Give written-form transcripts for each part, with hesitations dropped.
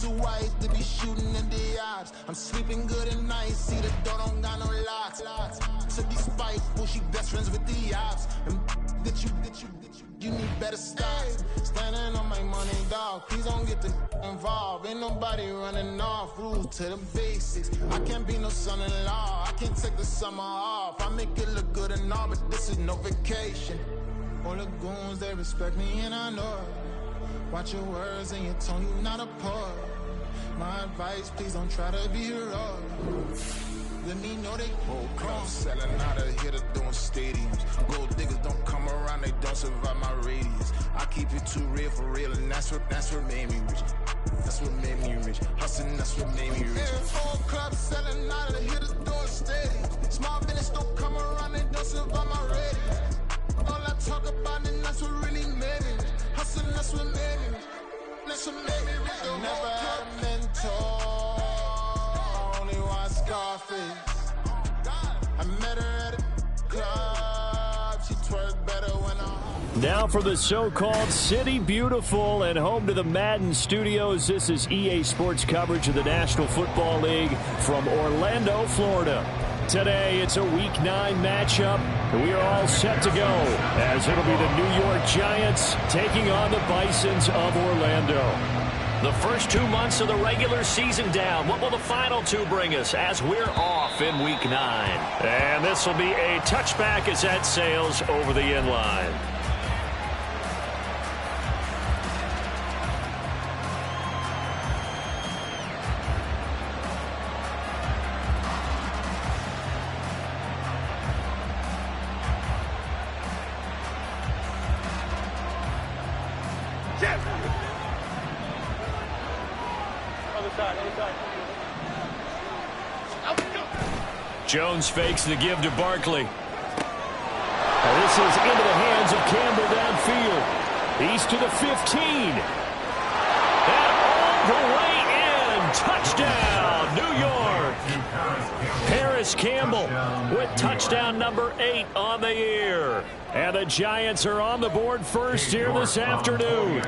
too white to be shooting in the eyes. I'm sleeping good at night, see the door don't got no locks. To be spiteful, she best friends with the ops. And that you need better stop. Standing on my money, dog. Please don't get the involved. Ain't nobody running off. Rules to the basics. I can't be no son-in-law. I can't take the summer off. I make it look good and all, but this is no vacation. All the goons, they respect me and I know it. Watch your words and your tone, you not a poet. My advice, please don't try to be heroic. Let me know they whole crowd selling out of here to doing stadiums. Gold diggers don't come around, they don't survive my radius. I keep it too real for real, and that's what made me rich. That's what made me rich. Hustling, that's what made me rich. Whole club selling out of here to doing stadiums. Small business don't come around, they don't survive my radius. All I talk about, and that's what really made me rich. Hustling, that's what made me rich. That's what made me rich. I never had a mentor. Scarface. I met her at a club. She twerked better when I'm... Now for the so-called City Beautiful and home to the Madden Studios. This is EA Sports coverage of the National Football League from Orlando, Florida. Today, it's a Week 9 matchup, and we are all set to go, as it'll be the New York Giants taking on the Bisons of Orlando. The first 2 months of the regular season down. What will the final 2 bring us as we're off in Week 9? And this will be a touchback as that sails over the end line. Jones fakes the give to Barkley. Now this is into the hands of Campbell downfield. He's to the 15. And all the way in. Touchdown, New York. Paris Campbell with touchdown number 8 on the year. And the Giants are on the board first here this afternoon.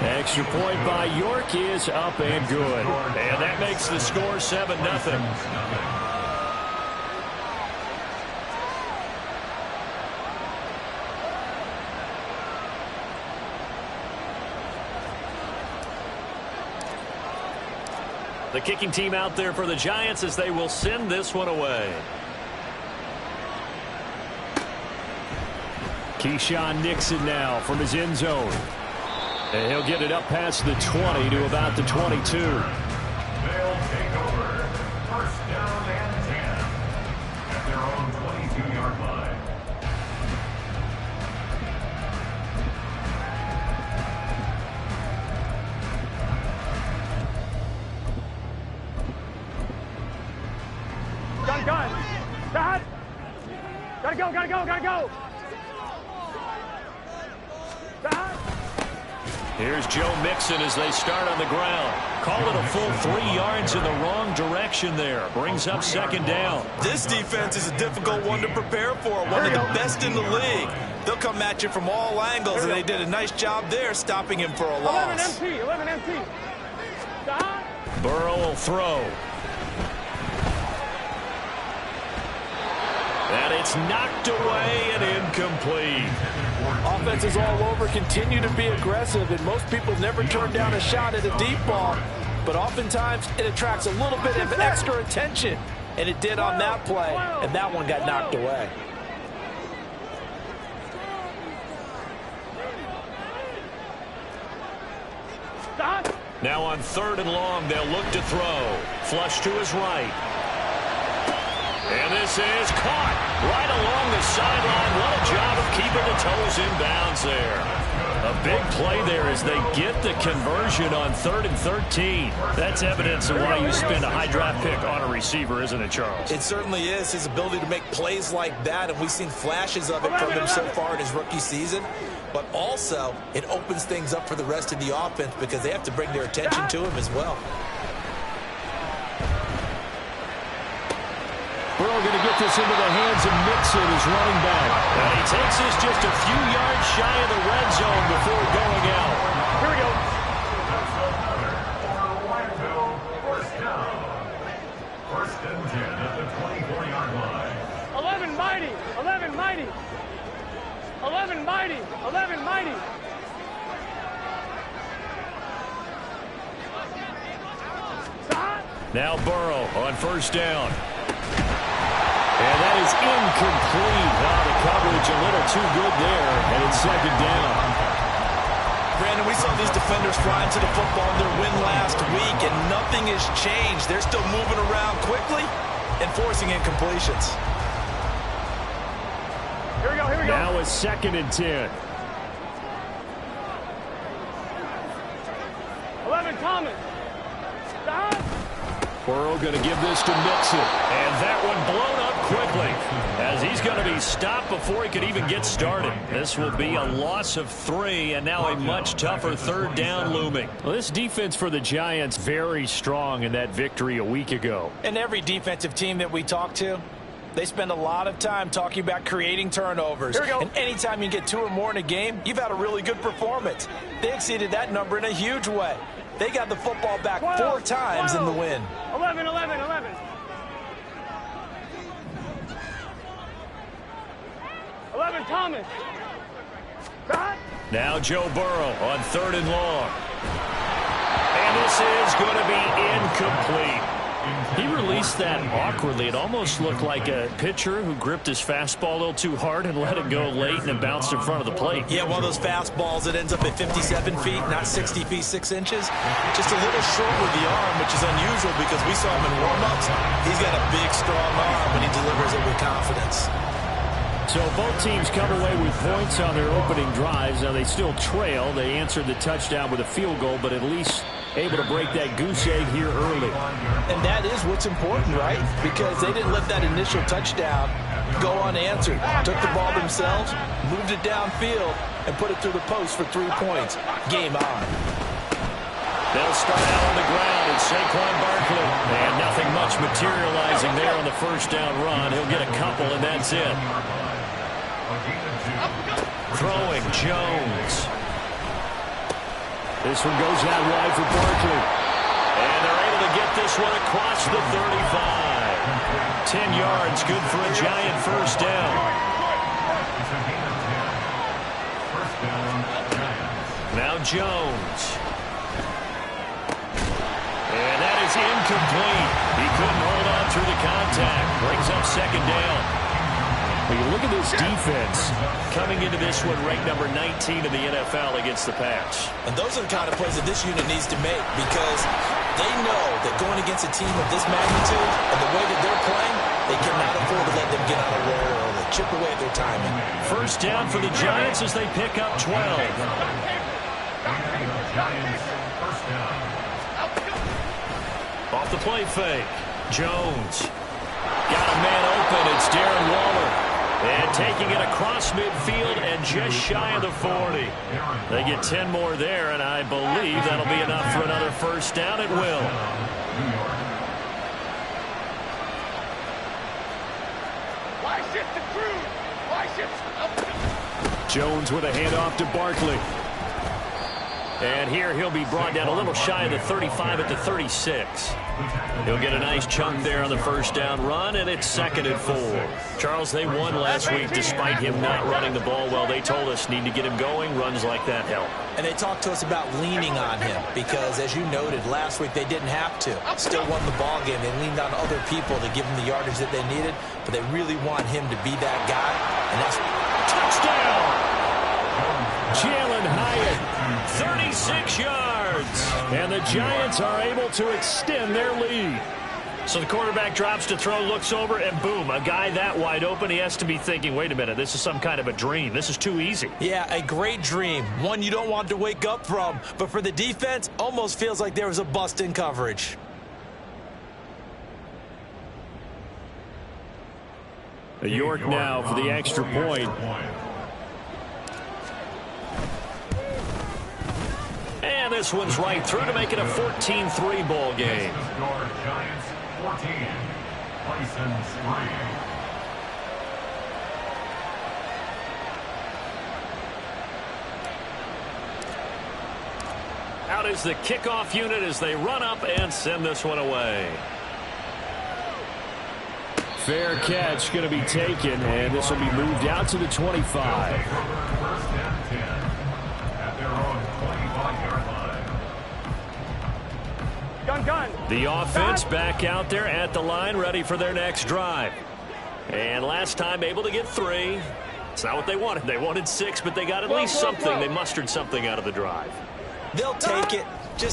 Extra point by York is up and good. And that makes the score 7-0. The kicking team out there for the Giants as they will send this one away. Keyshawn Nixon now from his end zone. And he'll get it up past the 20 to about the 22. They'll take over. First down and 10 at their own 22-yard line. Got it. Dad. Gotta go, gotta go, gotta go. Dad. Here's Joe Mixon as they start on the ground. Call it a full 3 yards in the wrong direction there. Brings up second down. This defense is a difficult one to prepare for. One of the best in the league. They'll come at you from all angles, and they did a nice job there stopping him for a loss. 11 MT. Burrow will throw. And it's knocked away and incomplete. Offenses all over continue to be aggressive, and most people never turn down a shot at a deep ball. But oftentimes it attracts a little bit of extra attention, and it did on that play, and that one got knocked away. Now on 3rd and long, they'll look to throw. Flush to his right. And this is caught right along the sideline. What a job of keeping the toes in bounds there. A big play there as they get the conversion on 3rd and 13. That's evidence of why you spend a high draft pick on a receiver, isn't it, Charles? It certainly is. His ability to make plays like that, and we've seen flashes of it from him so far in his rookie season. But also, it opens things up for the rest of the offense because they have to bring their attention to him as well. Burrow going to get this into the hands of Mixon as running back. And he takes this just a few yards shy of the red zone before going out. Here we go. First down. First and 10 at the 24-yard line. 11 mighty. 11 mighty. 11 mighty. 11 mighty. Now Burrow on first down. And that is incomplete. The coverage a little too good there, and it's second down. Brandon, we saw these defenders flying to the football in their win last week, and nothing has changed. They're still moving around quickly and forcing incompletions. Here we go, here we go. Now a second and 10. 11 Thomas. Stop. Burrow going to give this to Mixon. And that one blown up quickly as he's going to be stopped before he could even get started. This will be a loss of 3, and now a much tougher third down looming. Well, this defense for the Giants very strong in that victory a week ago. And every defensive team that we talk to, they spend a lot of time talking about creating turnovers. Here we go. And anytime you get 2 or more in a game, you've had a really good performance. They exceeded that number in a huge way. They got the football back 4 times in the win. 11, 11, 11. 11 Thomas. Stop. Now Joe Burrow on third and long. And this is going to be incomplete. He released that awkwardly. It almost looked like a pitcher who gripped his fastball a little too hard and let it go late and it bounced in front of the plate. Yeah, one of those fastballs that ends up at 57 feet, not 60 feet, 6 inches. Just a little short with the arm, which is unusual because we saw him in warm-ups. He's got a big, strong arm when he delivers it with confidence. So both teams come away with points on their opening drives. Now they still trail. They answered the touchdown with a field goal, but at least able to break that goose egg here early. And that is what's important, right? Because they didn't let that initial touchdown go unanswered. Took the ball themselves, moved it downfield, and put it through the post for 3 points. Game on. They'll start out on the ground, and Saquon Barkley. And nothing much materializing there on the first down run. He'll get a couple, and that's it. Throwing Jones. This one goes out wide for Barkley. And they're able to get this one across the 35. 10 yards, good for a Giant first down. Now Jones. And that is incomplete. He couldn't hold on through the contact. Brings up second down. When you look at this defense coming into this one ranked number 19 in the NFL against the pass. And those are the kind of plays that this unit needs to make because they know that going against a team of this magnitude and the way that they're playing, they cannot afford to let them get on a roll early. Chip away at their timing. First down for the Giants as they pick up 12. Off the play fake. Jones. Got a man open. It's Darren Waller. And taking it across midfield and just shy of the 40. They get 10 more there, and I believe that'll be enough for another first down. It will. Why shift the crew? Why shift? Jones with a handoff to Barkley. And here he'll be brought down a little shy of the 35 at the 36. He'll get a nice chunk there on the first down run, and it's 2nd and 4. Charles, they won last week despite him not running the ball well. They told us need to get him going. Runs like that help. And they talked to us about leaning on him because, as you noted, last week they didn't have to. Still won the ball game. They leaned on other people to give them the yardage that they needed, but they really want him to be that guy, and that's touchdown! Jalen Hyatt, 36 yards. And the Giants are able to extend their lead. So the quarterback drops to throw, looks over, and boom, a guy that wide open, he has to be thinking, wait a minute, this is some kind of a dream. This is too easy. Yeah, a great dream. One you don't want to wake up from. But for the defense, almost feels like there was a bust in coverage. York now for the extra point. And this one's right through to make it a 14-3 ball game. Giants 14, Bisons 3. Out is the kickoff unit as they run up and send this one away. Fair catch going to be taken, and this will be moved out to the 25. First and 10 at their own 25-yard line. Gun. The offense back out there at the line, ready for their next drive. And last time able to get 3. It's not what they wanted. They wanted 6, but they got at least something. They mustered something out of the drive. They'll take it.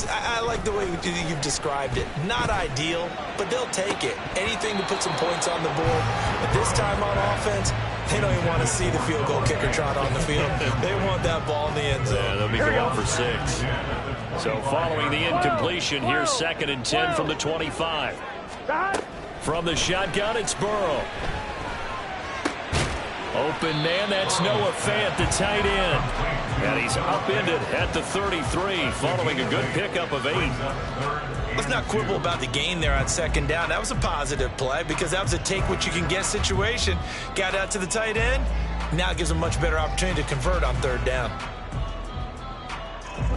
I like the way you've described it. Not ideal, but they'll take it. Anything to put some points on the board. But this time on offense, they don't even want to see the field goal kicker trot on the field. They want that ball in the end zone. Yeah, they'll be going for 6. So following the incompletion, here's 2nd and 10 from the 25. From the shotgun, it's Burrow. Open man, that's Noah Fant, the tight end. And he's upended at the 33, following a good pickup of 8. Let's not quibble about the gain there on 2nd down. That was a positive play because that was a take-what-you-can-get situation. Got out to the tight end. Now it gives them a much better opportunity to convert on 3rd down.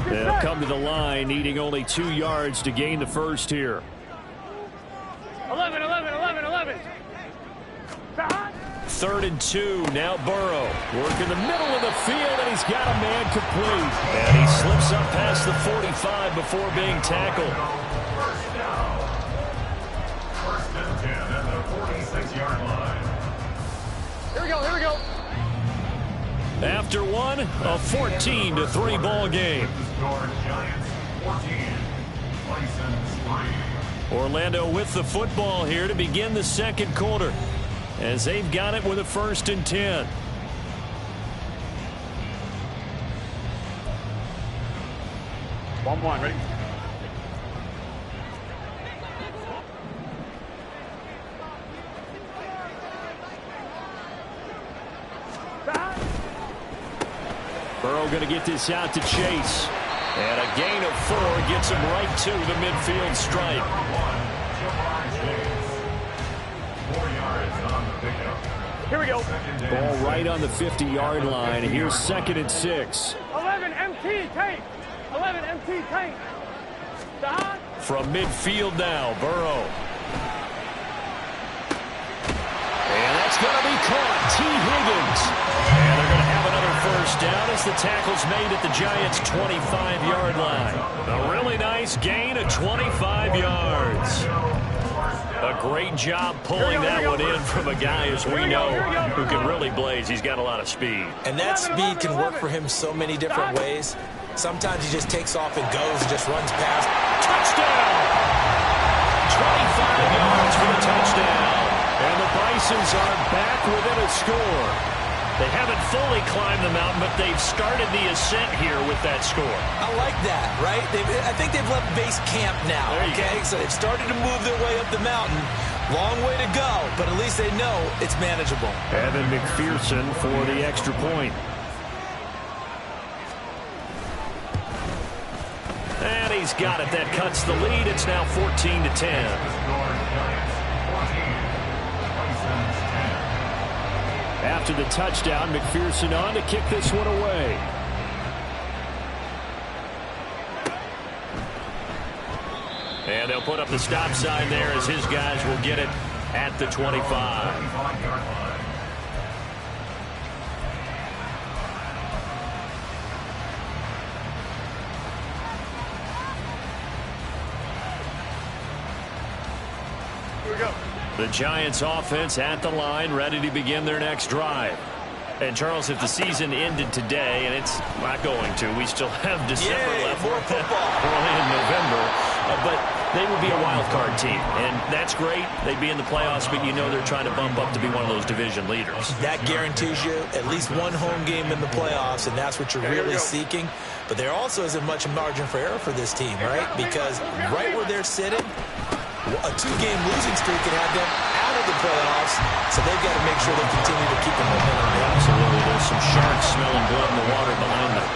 They'll come to the line, needing only 2 yards to gain the first here. 11. 3rd and 2, now Burrow. Work in the middle of the field, and he's got a man complete. And he slips up past the 45 before being tackled. First down. First and 10 at the 46-yard line. Here we go. After one, a 14-3 ball game. Score Giants 14. Bisons 3. Orlando with the football here to begin the second quarter, as they've got it with a 1st and 10. One, ready? Burrow going to get this out to Chase. And a gain of 4 gets him right to the midfield stripe. 4 yards on the pickup. Here we go. Ball right on the 50-yard line. Here's 2nd and 6. 11 MT tank. From midfield now, Burrow. And that's going to be caught. T. Higgins. And they're going to have another 1st down as the tackle's made at the Giants' 25-yard line. A really nice gain of 25 yards. A great job pulling that one in from a guy, as we know, who can really blaze. He's got a lot of speed. And that speed can work for him so many different ways. Sometimes he just takes off and goes, just runs past. Touchdown! 25 yards for the touchdown. And the Bisons are back within a score. They haven't fully climbed the mountain, but they've started the ascent here with that score. I like that, right? I think they've left base camp now, okay? So they've started to move their way up the mountain. Long way to go, but at least they know it's manageable. Evan McPherson for the extra point. And he's got it. That cuts the lead. It's now 14-10. After the touchdown, McPherson on to kick this one away. And they'll put up the stop sign there as his guys will get it at the 25. The Giants offense at the line, ready to begin their next drive. And Charles, if the season ended today, and it's not going to, we still have December left. More football. Early in November. But they would be a wild card team. And that's great. They'd be in the playoffs, but you know they're trying to bump up to be one of those division leaders. That guarantees you at least one home game in the playoffs, and that's what you're really seeking. But there also isn't much margin for error for this team, right? Because right where they're sitting, a 2-game losing streak could have them out of the playoffs, so they've got to make sure they continue to keep the momentum going. Absolutely. There's some sharks smelling blood in the water behind them.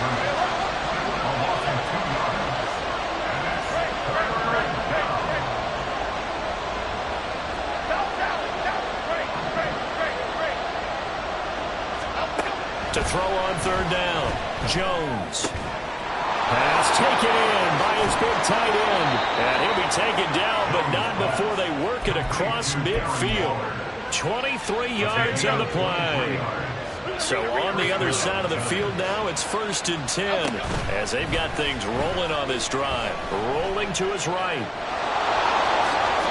To throw on 3rd down, Jones. Pass taken in by his big tight end. And he'll be taken down, but not before they work it across midfield. 23 yards on the play. So on the other side of the field now, it's 1st and 10 as they've got things rolling on this drive. Rolling to his right.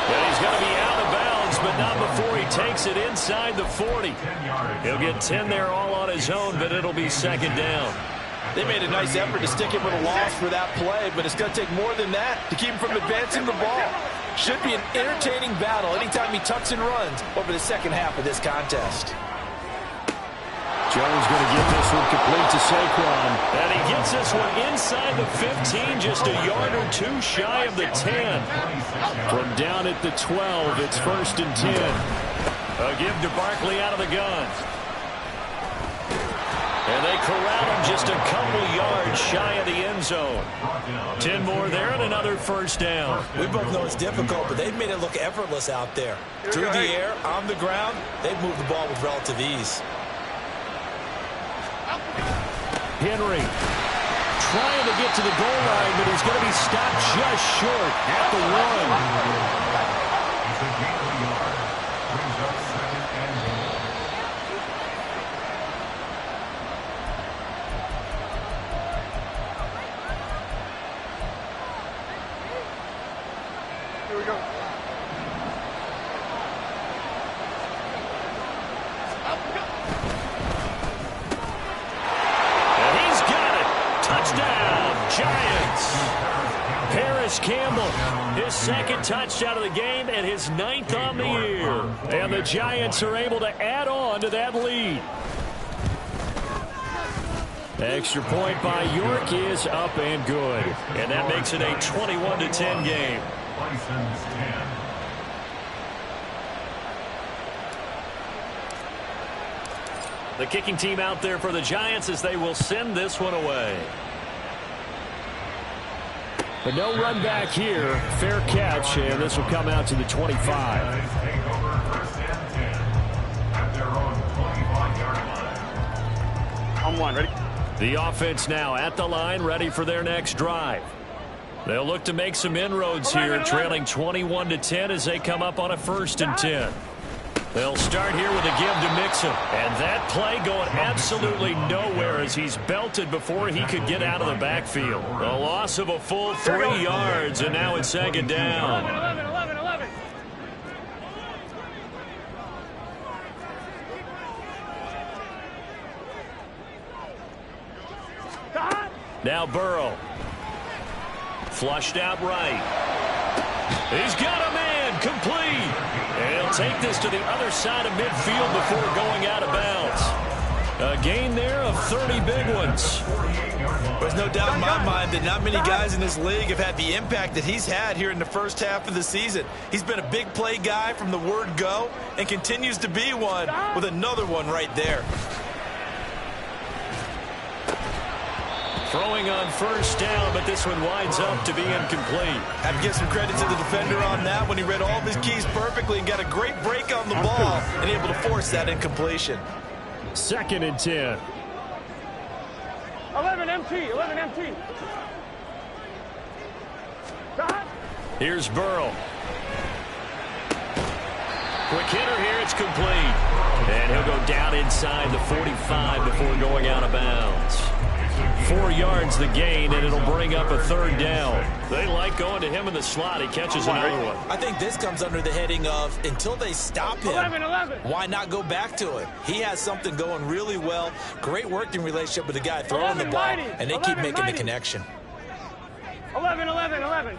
And he's going to be out of bounds, but not before he takes it inside the 40. He'll get 10 there all on his own, but it'll be 2nd down. They made a nice effort to stick him with a loss for that play, but it's going to take more than that to keep him from advancing the ball. Should be an entertaining battle anytime he tucks and runs over the second half of this contest. Jones going to get this one complete to Saquon. And he gets this one inside the 15, just a yard or two shy of the 10. From down at the 12, it's 1st and 10. A give to Barkley out of the gun. And they corral him just a couple yards shy of the end zone. 10 more there and another 1st down. We both know it's difficult, but they've made it look effortless out there. Through the air, on the ground, they've moved the ball with relative ease. Henry trying to get to the goal line, but he's going to be stopped just short at the 1. Here we go. Touchdown, Giants. Paris Campbell, his 2nd touchdown of the game and his 9th on the year. And the Giants are able to add on to that lead. Extra point by York is up and good. And that makes it a 21-10 game. The kicking team out there for the Giants as they will send this one away. But no run back here. Fair catch, and this will come out to the 25. On 1, ready? The offense now at the line, ready for their next drive. They'll look to make some inroads here, trailing 21-10 as they come up on a 1st and 10. They'll start here with a give to Mixon. And that play going absolutely nowhere as he's belted before he could get out of the backfield. A loss of a full 3 yards, and now it's 2nd down. 11. Now Burrow. Flushed out right. He's got a man complete. And he'll take this to the other side of midfield before going out of bounds. A gain there of 30 big ones. There's no doubt in my mind that not many guys in this league have had the impact that he's had here in the first half of the season. He's been a big play guy from the word go and continues to be one with another one right there. Throwing on 1st down, but this one winds up to be incomplete. Have to give some credit to the defender on that when he read all of his keys perfectly and got a great break on the ball and able to force that incompletion. 2nd and 10. 11 MT. Here's Burrow. Quick hitter here, it's complete. And he'll go down inside the 45 before going out of bounds. 4 yards the gain, and it'll bring up a 3rd down. They like going to him in the slot. He catches another one. I think this comes under the heading of until they stop him, 11. why not go back to it? He has something going really well. Great working relationship with the guy throwing the ball, and they keep making the connection. 11.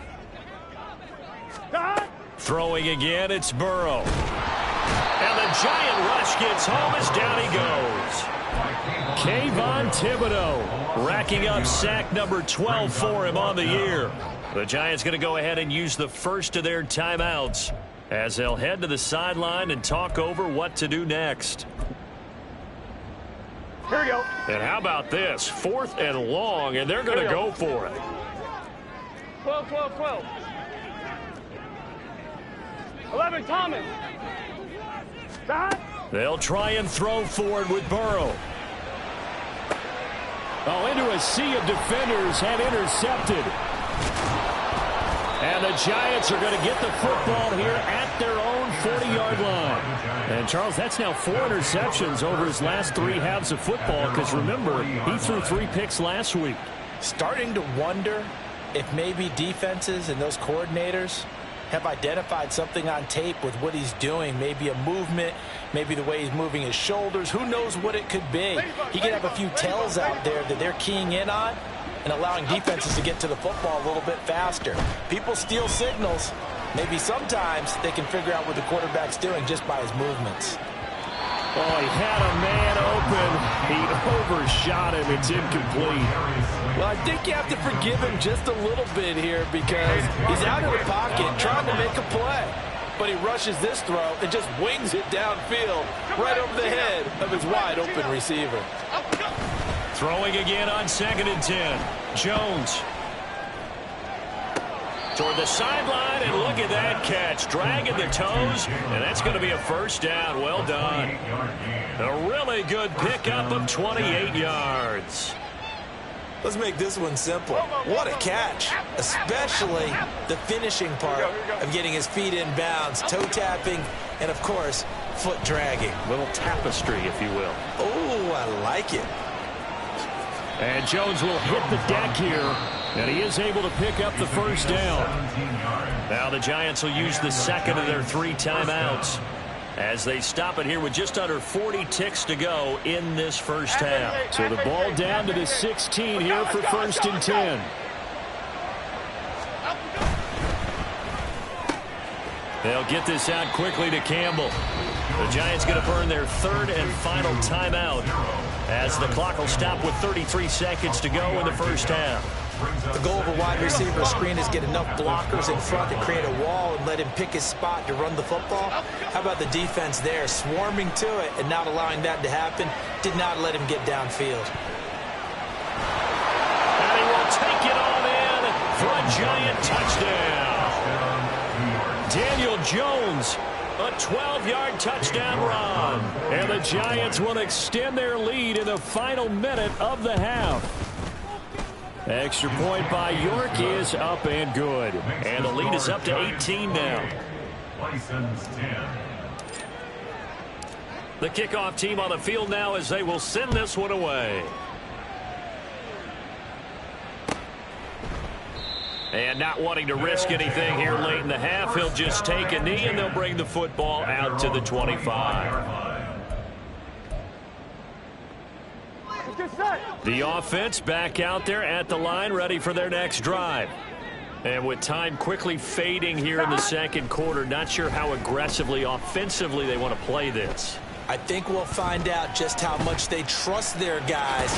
Throwing again, it's Burrow. And the giant rush gets home as down he goes. Kayvon Thibodeau racking up sack number 12 for him on the year. The Giants going to go ahead and use the first of their timeouts as they'll head to the sideline and talk over what to do next. Here we go. And how about this? 4th and long, and they're going to go for it. 12. 11, Thomas. They'll try and throw for it with Burrow. Oh, into a sea of defenders and intercepted. And the Giants are going to get the football here at their own 40-yard line. And, Charles, that's now 4 interceptions over his last 3 halves of football because, remember, he threw 3 picks last week. Starting to wonder if maybe defenses and those coordinators have identified something on tape with what he's doing. Maybe a movement, maybe the way he's moving his shoulders. Who knows what it could be? He could have a few tells out there that they're keying in on and allowing defenses to get to the football a little bit faster. People steal signals. Maybe sometimes they can figure out what the quarterback's doing just by his movements. Oh, he had a man open. He overshot him. It's incomplete. Well, I think you have to forgive him just a little bit here because he's out of the pocket trying to make a play. But he rushes this throw and just wings it downfield right over the head of his wide-open receiver. Throwing again on 2nd and 10. Jones. Toward the sideline, and look at that catch. Dragging the toes, and that's going to be a first down. Well done. A really good pickup of 28 yards. Let's make this one simple. What a catch, especially the finishing part of getting his feet in bounds, toe tapping, and, of course, foot dragging. Little tapestry, if you will. Oh, I like it. And Jones will hit the deck here, and he is able to pick up the first down. Now the Giants will use the second of their 3 timeouts as they stop it here with just under 40 ticks to go in this first half. So the ball down to the 16 here for 1st and 10. They'll get this out quickly to Campbell. The Giants going to burn their 3rd and final timeout as the clock will stop with 33 seconds to go in the first half. The goal of a wide receiver screen is get enough blockers in front to create a wall and let him pick his spot to run the football. How about the defense there, swarming to it and not allowing that to happen? Did not let him get downfield. And he will take it on in for a Giant touchdown. Daniel Jones, a 12-yard touchdown run. And the Giants will extend their lead in the final minute of the half. Extra point by York is up and good. And the lead is up to 18 now. License 10. The kickoff team on the field now as they will send this one away. And not wanting to risk anything here late in the half, he'll just take a knee and they'll bring the football out to the 25. The offense back out there at the line, ready for their next drive. And with time quickly fading here in the second quarter, not sure how aggressively, offensively they want to play this. I think we'll find out just how much they trust their guys.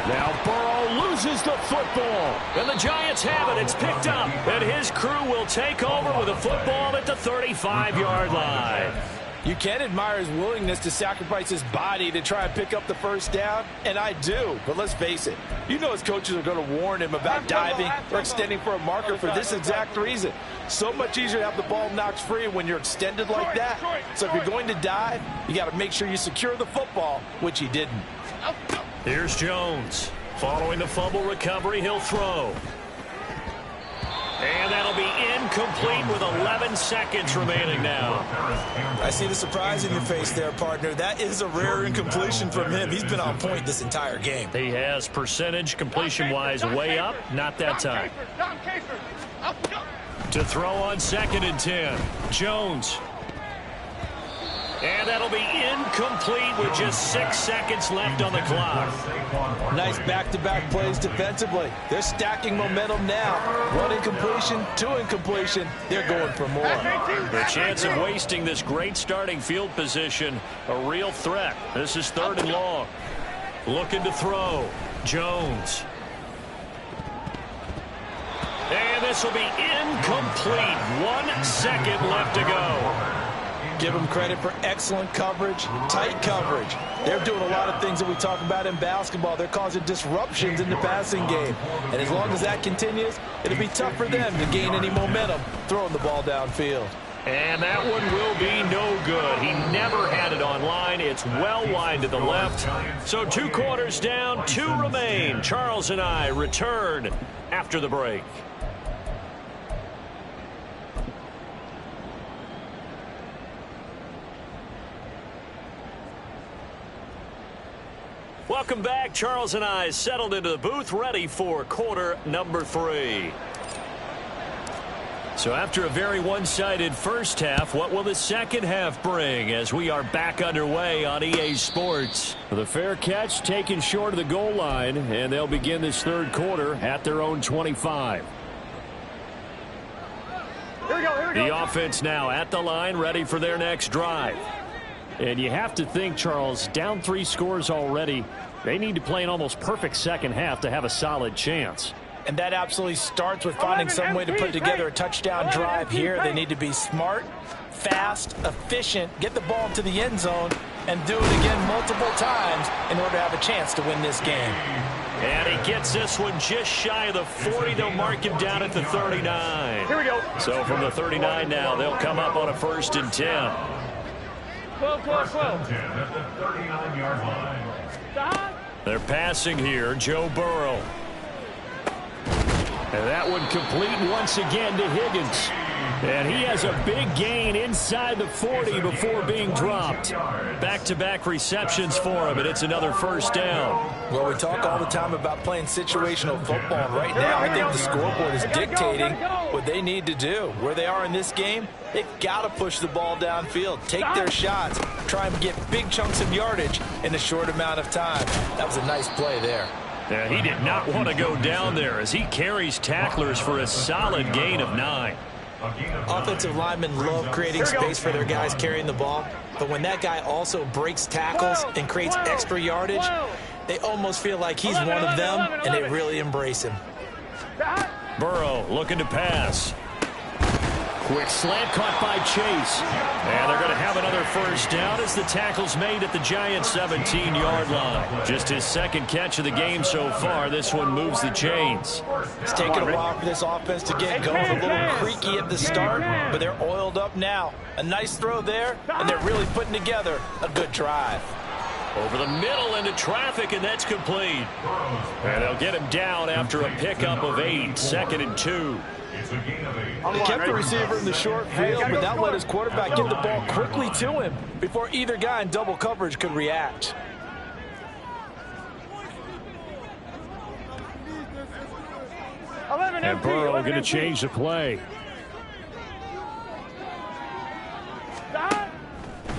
Now Burrow loses the football, and the Giants have it. It's picked up, and his crew will take over with a football at the 35-yard line. You can admire his willingness to sacrifice his body to try and pick up the first down, and I do. But let's face it, you know his coaches are going to warn him about diving or extending for a marker for this exact reason. So much easier to have the ball knocked free when you're extended like that. So if you're going to dive, you got to make sure you secure the football, which he didn't. Here's Jones. Following the fumble recovery, he'll throw. And that'll be incomplete with 11 seconds remaining now. I see the surprise in your face there, partner. That is a rare incompletion from him. He's been on point this entire game. He has percentage completion-wise way up. Not that time. To throw on 2nd and 10. Jones. And that'll be incomplete with just 6 seconds left on the clock. Nice back-to-back plays defensively. They're stacking momentum now. 1 incompletion, 2 incompletion. They're going for more. The chance of wasting this great starting field position, a real threat. This is 3rd and long. Looking to throw. Jones. And this will be incomplete. 1 second left to go. Give them credit for excellent coverage, tight coverage. They're doing a lot of things that we talk about in basketball. They're causing disruptions in the passing game. And as long as that continues, it'll be tough for them to gain any momentum throwing the ball downfield. And that one will be no good. He never had it on line. It's well wide to the left. So 2 quarters down, 2 remain. Charles and I return after the break. Welcome back. Charles and I settled into the booth, ready for quarter number 3. So after a very one-sided first half, what will the second half bring as we are back underway on EA Sports? The fair catch taken short of the goal line, and they'll begin this third quarter at their own 25. Here we go. The offense now at the line, ready for their next drive. And you have to think, Charles, down 3 scores already. They need to play an almost perfect second half to have a solid chance. And that absolutely starts with finding some way to put together a touchdown drive here. They need to be smart, fast, efficient, get the ball to the end zone, and do it again multiple times in order to have a chance to win this game. And he gets this one just shy of the 40. They'll mark him down at the 39. Here we go. So from the 39 now, they'll come up on a 1st and 10. 12. 10 at the 39-yard line. Stop. They're passing here, Joe Burrow. And that one complete once again to Higgins. And he has a big gain inside the 40 before being dropped. Back-to-back receptions for him, and it's another 1st down. Well, we talk all the time about playing situational football, and right now I think the scoreboard is dictating what they need to do. Where they are in this game, they've got to push the ball downfield, take their shots, try and get big chunks of yardage in a short amount of time. That was a nice play there. Yeah, he did not want to go down there as he carries tacklers for a solid gain of 9. Offensive linemen love creating space for their guys carrying the ball, but when that guy also breaks tackles and creates extra yardage, they almost feel like he's one of them, and they really embrace him. Burrow looking to pass. Quick slant caught by Chase. And they're going to have another 1st down as the tackle's made at the Giants' 17-yard line. Just his 2nd catch of the game so far. This one moves the chains. It's taken a while for this offense to get going. A little creaky at the start, but they're oiled up now. A nice throw there, and they're really putting together a good drive. Over the middle into traffic, and that's complete. And they'll get him down after a pickup of 8. 2nd and 2. He kept the receiver in the short field, but that let his quarterback get the ball quickly to him before either guy in double coverage could react. And Burrow going to change the play.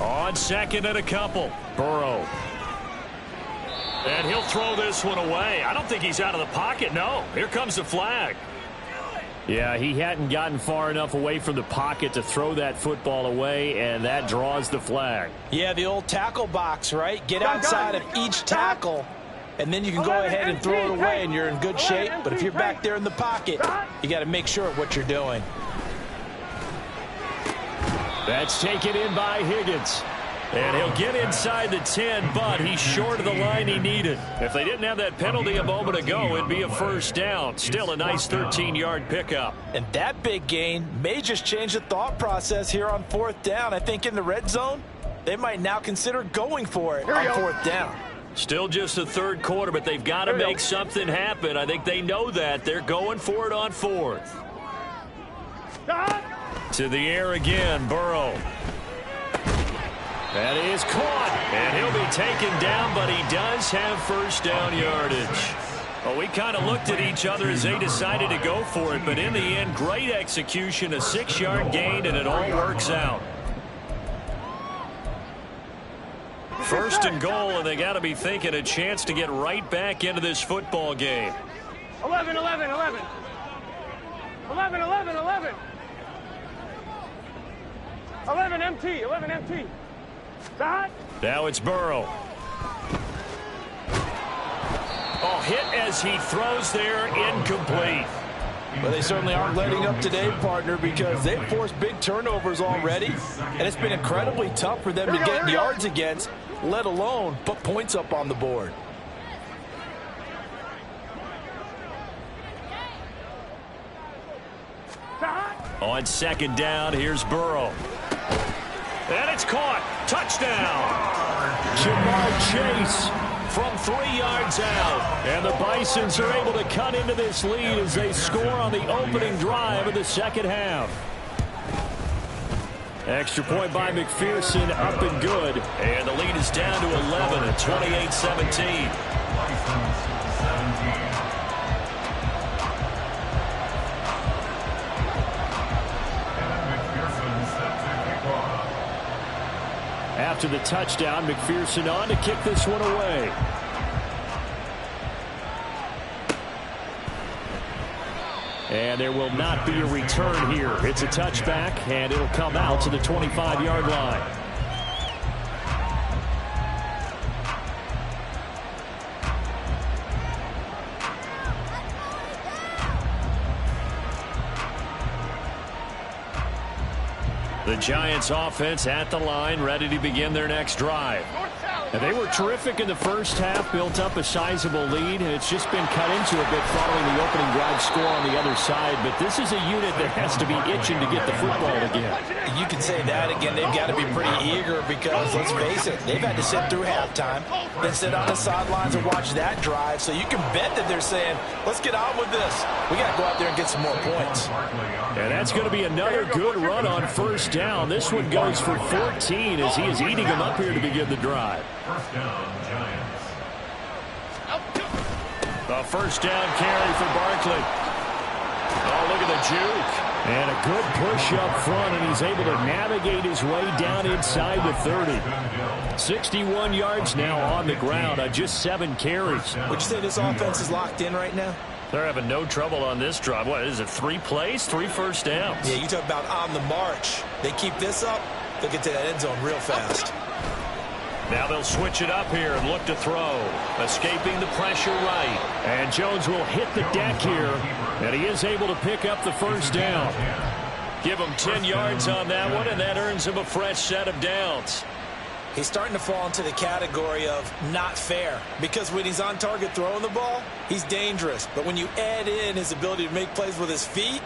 On 2nd and a couple. Burrow. And he'll throw this one away. I don't think he's out of the pocket. No. Here comes the flag. Yeah, he hadn't gotten far enough away from the pocket to throw that football away, and that draws the flag. Yeah, the old tackle box, right? Get outside of each tackle, and then you can go ahead and throw it away, and you're in good shape. But if you're back there in the pocket, you got to make sure of what you're doing. That's taken in by Higgins. And he'll get inside the 10, but he's short of the line he needed. If they didn't have that penalty a moment ago, it'd be a 1st down. Still a nice 13-yard pickup. And that big gain may just change the thought process here on 4th down. I think in the red zone, they might now consider going for it on 4th down. Still just the 3rd quarter, but they've got to make something happen. I think they know that. They're going for it on 4th. To the air again, Burrow. That is caught, and he'll be taken down, but he does have 1st down yardage. Well, we kind of looked at each other as they decided to go for it, but in the end, great execution, a 6-yard gain, and it all works out. 1st and goal, and they got to be thinking a chance to get right back into this football game. 11. 11 MT. Now it's Burrow. Oh, hit as he throws there, incomplete. Well, they certainly aren't letting up today, partner, because they've forced big turnovers already, and it's been incredibly tough for them to get yards against, let alone put points up on the board. On second down, here's Burrow. And it's caught. Touchdown. Jamar Chase from 3 yards out. And the Bisons are able to cut into this lead as they score on the opening drive of the second half. Extra point by McPherson, up and good. And the lead is down to 11 at 28-17. After the touchdown, McPherson on to kick this one away. And there will not be a return here. It's a touchback, and it'll come out to the 25-yard line. The Giants offense at the line, ready to begin their next drive. And they were terrific in the first half, built up a sizable lead, and it's just been cut into a bit following the opening drive score on the other side. But this is a unit that has to be itching to get the football again. You can say that again. They've got to be pretty eager because, let's face it, they've had to sit through halftime, then sit on the sidelines and watch that drive. So you can bet that they're saying, let's get on with this. We got to go out there and get some more points. And that's going to be another good run on first down. This one goes for 14 as he is eating them up here to begin the drive. First down, Giants. A first down carry for Barkley. Oh, look at the juke. And a good push up front, and he's able to navigate his way down inside the 30. 61 yards now on the ground on just 7 carries. Would you say this offense is locked in right now? They're having no trouble on this drive. What is it, 3 plays, 3 first downs? Yeah, you talk about on the march. They keep this up, they'll get to that end zone real fast. Now they'll switch it up here and look to throw. Escaping the pressure right. And Jones will hit the deck here. And he is able to pick up the first down. Give him 10 yards on that one, and that earns him a fresh set of downs. He's starting to fall into the category of not fair. Because when he's on target throwing the ball, he's dangerous. But when you add in his ability to make plays with his feet,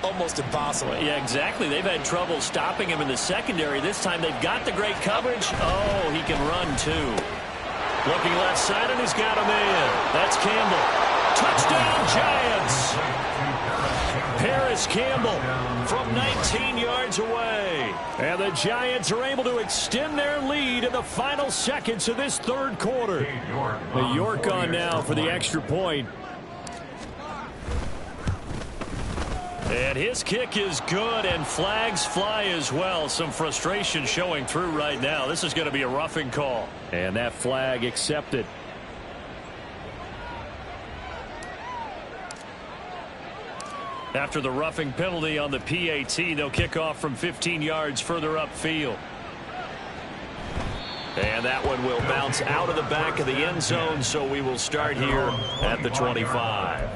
almost impossible. Yeah, exactly. They've had trouble stopping him in the secondary. This time they've got the great coverage. Oh, he can run too. Looking left side, and he's got a man. That's Campbell. Touchdown, Giants. Paris Campbell from 19 yards away. And the Giants are able to extend their lead in the final seconds of this third quarter. The York on now for the extra point. And his kick is good, and flags fly as well. Some frustration showing through right now. This is going to be a roughing call. And that flag accepted. After the roughing penalty on the PAT, they'll kick off from 15 yards further upfield. And that one will bounce out of the back of the end zone, so we will start here at the 25.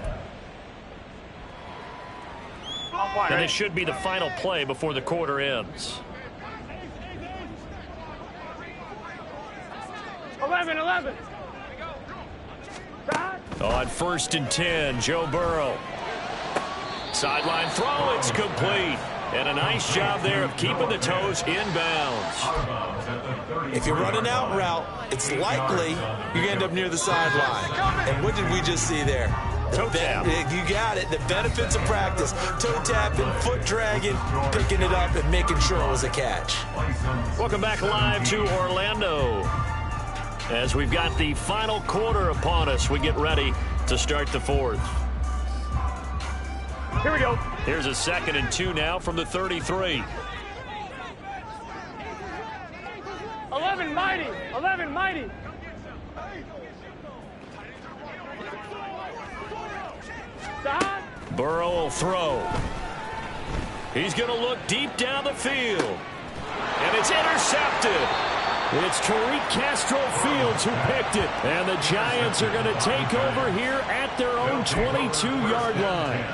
And this should be the final play before the quarter ends. 11. On 1st and 10, Joe Burrow. Sideline throw, it's complete. And a nice job there of keeping the toes inbounds. If you're running out route, it's likely you're going to end up near the sideline. And what did we just see there? Toe tap. You got it. The benefits of practice. Toe tapping, foot dragging, picking it up, and making sure it was a catch. Welcome back live to Orlando. As we've got the final quarter upon us, we get ready to start the fourth. Here we go. Here's a 2nd and 2 now from the 33. 11 mighty. Stop. Burrow will throw. He's going to look deep down the field. And it's intercepted. It's Tariq Castro Fields who picked it. And the Giants are going to take over here at their own 22-yard line.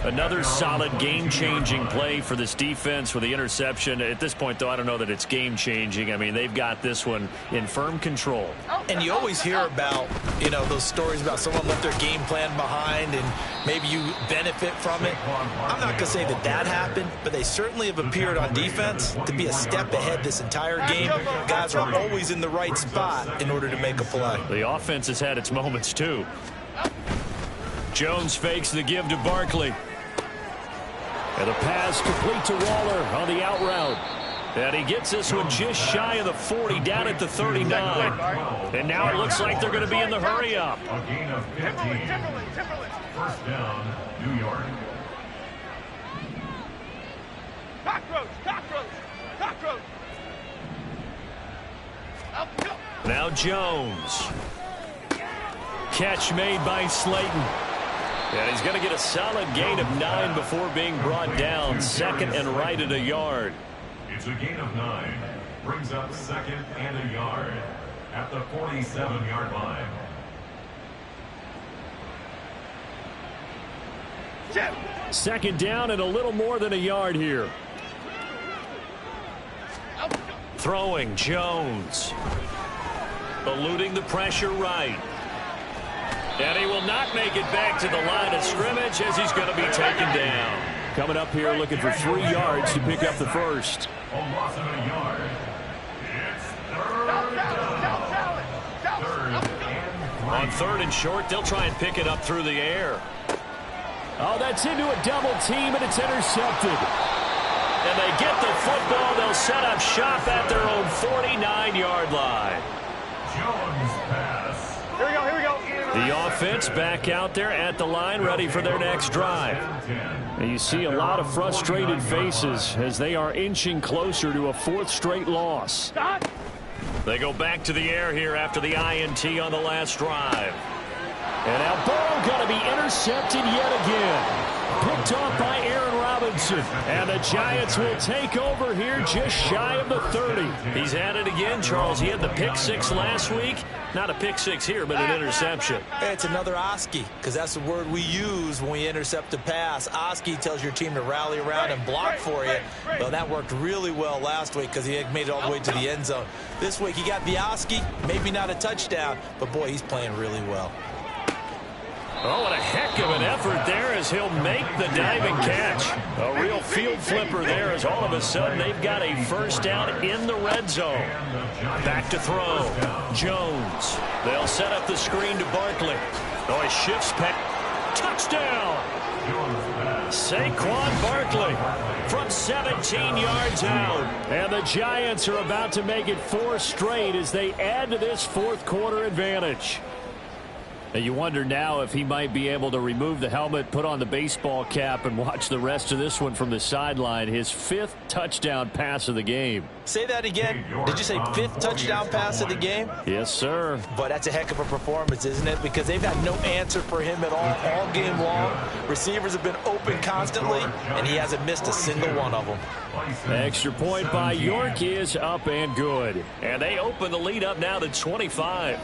Another solid game-changing play for this defense with the interception. At this point, though, I don't know that it's game-changing. I mean, they've got this one in firm control. And you always hear about, you know, those stories about someone left their game plan behind and maybe you benefit from it. I'm not going to say that that happened, but they certainly have appeared on defense to be a step ahead this entire game. Guys are always in the right spot in order to make a play. The offense has had its moments, too. Jones fakes the give to Barkley. And the pass complete to Waller on the out route. And he gets this one just shy of the 40, down at the 39. And now it looks like they're going to be in the hurry-up. A gain of 15. First down, New York. Cockroach, cockroach, cockroach. Now Jones. Catch made by Slayton. And he's going to get a solid gain of 9 before being brought down. Second and right at a yard. It's a gain of 9. Brings up second and a yard at the 47-yard line. Second down and a little more than a yard here. Throwing Jones. Eluding the pressure right. And he will not make it back to the line of scrimmage as he's going to be taken down. Coming up here looking for 3 yards to pick up the first. A loss of a yard. It's third down. Third and 3. On third and short, they'll try and pick it up through the air. Oh, that's into a double team, and it's intercepted. And they get the football. They'll set up shop at their own 49-yard line. Jones pass. Here we go, here we go. The offense back out there at the line, ready for their next drive. And you see a lot of frustrated faces as they are inching closer to a 4th straight loss. They go back to the air here after the INT on the last drive. And now Burrow going to be intercepted yet again. Picked off by Aaron Robinson. And the Giants will take over here just shy of the 30. He's had it again, Charles. He had the pick 6 last week. Not a pick 6 here, but an interception. It's another Oski, because that's the word we use when we intercept a pass. Oski tells your team to rally around and block for you. Well, that worked really well last week because he had made it all the way to the end zone. This week he got the Oski, maybe not a touchdown, but boy, he's playing really well. Oh, what a heck of an effort there as he'll make the diving catch. A real field flipper there as all of a sudden they've got a first down in the red zone. Back to throw. Jones. They'll set up the screen to Barkley. Oh, he shifts back. Touchdown. Saquon Barkley from 17 yards out. And the Giants are about to make it 4 straight as they add to this 4th quarter advantage. And you wonder now if he might be able to remove the helmet, put on the baseball cap, and watch the rest of this one from the sideline. His 5th touchdown pass of the game. Say that again. Did you say 5th touchdown pass of the game? Yes, sir. But that's a heck of a performance, isn't it? Because they've had no answer for him at all game long. Receivers have been open constantly, and he hasn't missed a single one of them. Extra point by York is up and good. And they open the lead up now to 25.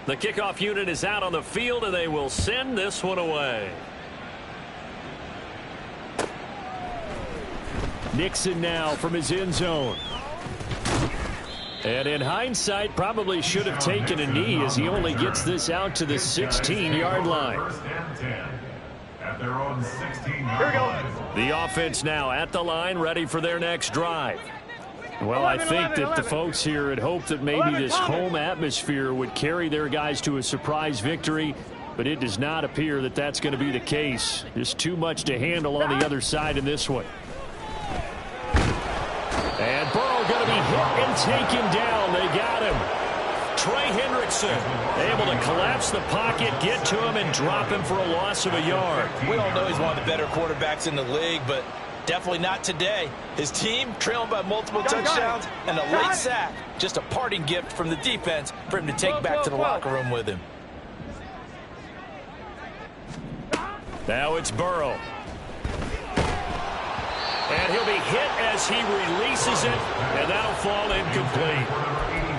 The kickoff unit is out on the field, and they will send this one away. Nixon now from his end zone. And in hindsight, probably should have taken a knee as he only gets this out to the 16-yard line. First and 10 at their own 16-yard line. The offense now at the line, ready for their next drive. Well, I think that the folks here had hoped that maybe this home atmosphere would carry their guys to a surprise victory, but it does not appear that that's going to be the case. Just too much to handle on the other side in this one. And Burrow going to be hit and taken down. They got him. Trey Hendrickson able to collapse the pocket, get to him, and drop him for a loss of a yard. We all know he's one of the better quarterbacks in the league, but definitely not today. His team trailing by multiple touchdowns and a late sack. Just a parting gift from the defense for him to take back to the locker room with him. Now it's Burrow. And he'll be hit as he releases it, and that'll fall incomplete.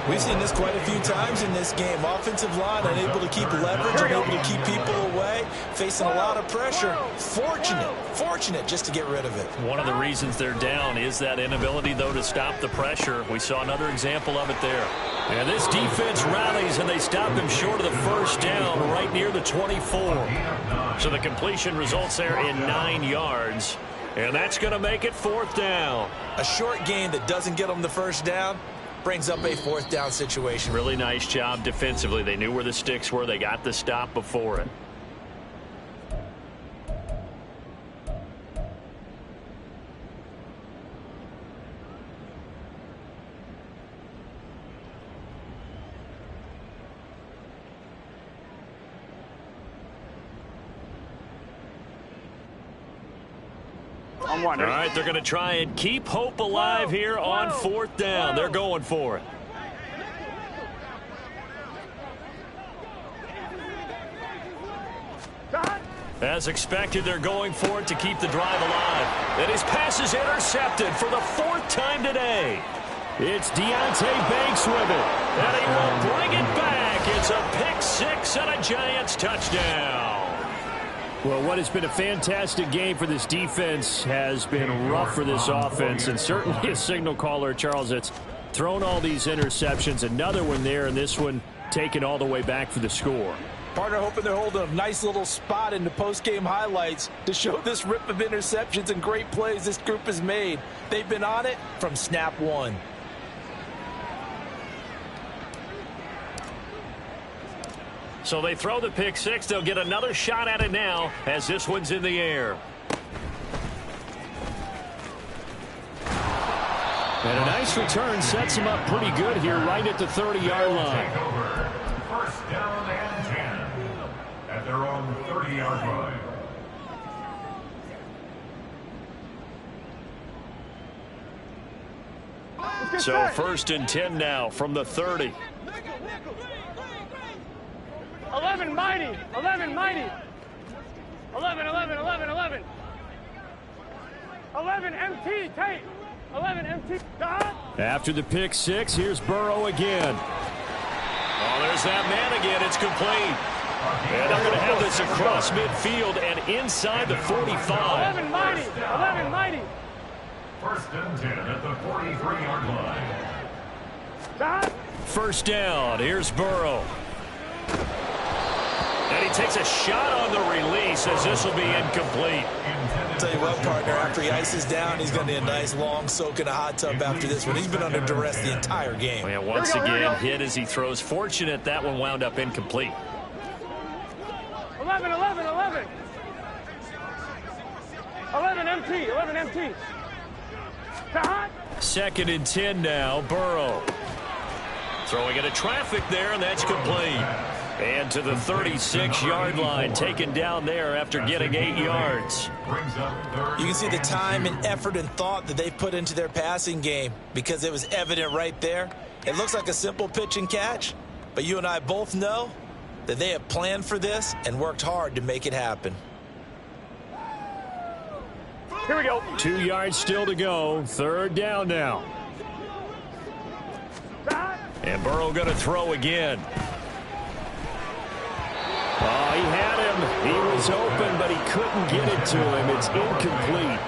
We've seen this quite a few times in this game. Offensive line unable to keep leverage, unable to keep people away, facing a lot of pressure. Fortunate just to get rid of it. One of the reasons they're down is that inability, though, to stop the pressure. We saw another example of it there. And this defense rallies, and they stop him short of the first down right near the 24. So the completion results there in 9 yards. And that's going to make it 4th down. A short gain that doesn't get them the first down brings up a 4th down situation. Really nice job defensively. They knew where the sticks were. They got the stop before it. All right, they're going to try and keep hope alive here on 4th down. They're going for it. As expected, they're going for it to keep the drive alive. And his pass is intercepted for the 4th time today. It's Deontay Banks with it. And he will bring it back. It's a pick 6 and a Giants touchdown. Well, what has been a fantastic game for this defense has been rough for this offense, and certainly a signal caller, Charles, that's thrown all these interceptions. Another one there, and this one taken all the way back for the score. Partner hoping they're holding a nice little spot in the post-game highlights to show this rip of interceptions and great plays this group has made. They've been on it from snap one. So they throw the pick 6. They'll get another shot at it now as this one's in the air. And a nice return sets him up pretty good here right at the 30-yard line. First down and 10 at their own 30-yard line. So 1st and 10 now from the 30. 11 mighty, 11 mighty. 11, 11, 11, 11. 11 MT, Tate. 11 MT, God. After the pick 6, here's Burrow again. Oh, there's that man again. It's complete. And they're going to have this across midfield and inside the 45. 11 mighty, 11 mighty. 1st and 10 at the 43-yard line. God. 1st down. Here's Burrow. And he takes a shot on the release as this will be incomplete. I'll tell you what, partner, after he ices down, he's going to need a nice long soak in a hot tub after this one. He's been under duress the entire game. Well, once again, hit as he throws. Fortunate that one wound up incomplete. 11, 11, 11. 11 MT, 11 MT. God. 2nd and 10 now, Burrow. Throwing into traffic there, and that's complete. And to the 36-yard line, taken down there after getting 8 yards. You can see the time and effort and thought that they've put into their passing game because it was evident right there. It looks like a simple pitch and catch, but you and I both know that they have planned for this and worked hard to make it happen. Here we go. 2 yards still to go. 3rd down now. And Burrow going to throw again. Oh, he had him. He was open, but he couldn't get it to him. It's incomplete.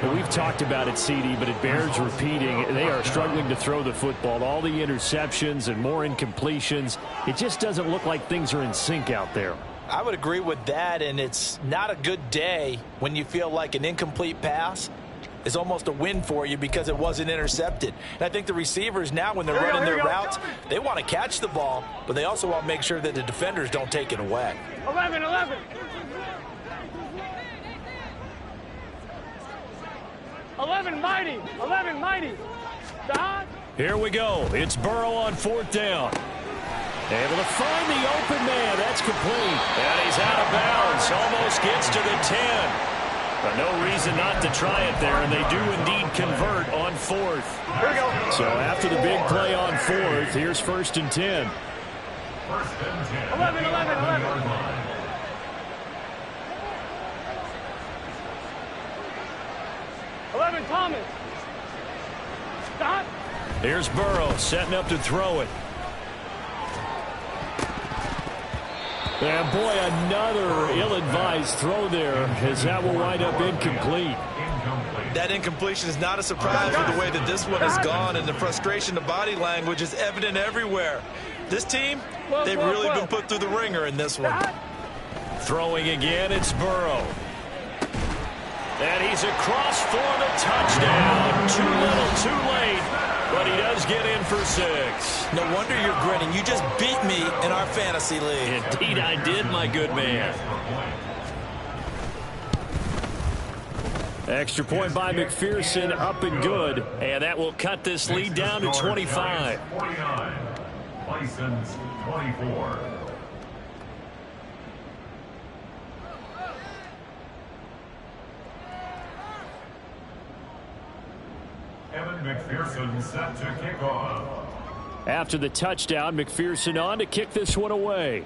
And we've talked about it, CD, but it bears repeating. They are struggling to throw the football. All the interceptions and more incompletions. It just doesn't look like things are in sync out there. I would agree with that, and it's not a good day when you feel like an incomplete pass is almost a win for you because it wasn't intercepted. And I think the receivers now, when they're running their routes, they want to catch the ball, but they also want to make sure that the defenders don't take it away. 11, 11. 11 mighty, 11 mighty. God. Here we go. It's Burrow on 4th down. Able to find the open man. That's complete. And he's out of bounds. Almost gets to the 10. But no reason not to try it there, and they do indeed convert on 4th. Here we go. So after the big play on 4th, here's 1st and 10. 1st and 10. 11, 11, 11. 11 Thomas. Stop. Here's Burrow setting up to throw it. And boy, another ill-advised throw there, as that will wind up incomplete. That incompletion is not a surprise with the way that this one has gone, and the frustration, the body language is evident everywhere. This team, they've really been put through the ringer in this one. Throwing again, it's Burrow. And he's across for the touchdown. Too little, too late. But he does get in for 6. No wonder you're grinning. You just beat me in our fantasy league. Indeed I did, my good man. Extra point by McPherson, up and good. And that will cut this lead down to 25. 49. Bison's 24. Evan McPherson set to kick off. After the touchdown, McPherson on to kick this one away.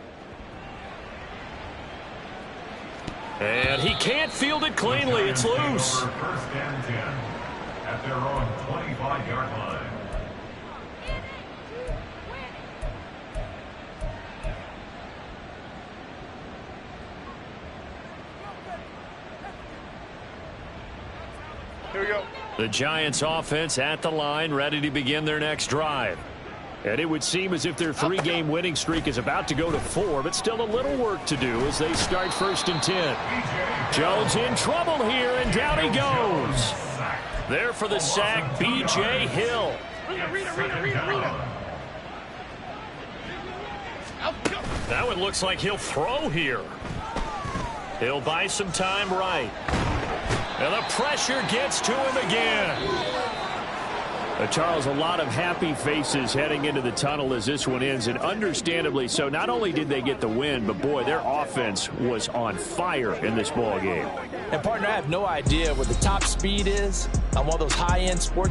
And he can't field it cleanly. It's loose. First and 10 at their own 25-yard line. Here we go. The Giants offense at the line, ready to begin their next drive. And it would seem as if their 3-game winning streak is about to go to 4, but still a little work to do as they start first and 10. Jones in trouble here, and down he goes. There for the sack, B.J. Hill. That one looks like he'll throw here. He'll buy some time right. And the pressure gets to him again. Charles, a lot of happy faces heading into the tunnel as this one ends, and understandably so. Not only did they get the win, but boy, their offense was on fire in this ball game. And partner, I have no idea what the top speed is on one of those high-end sports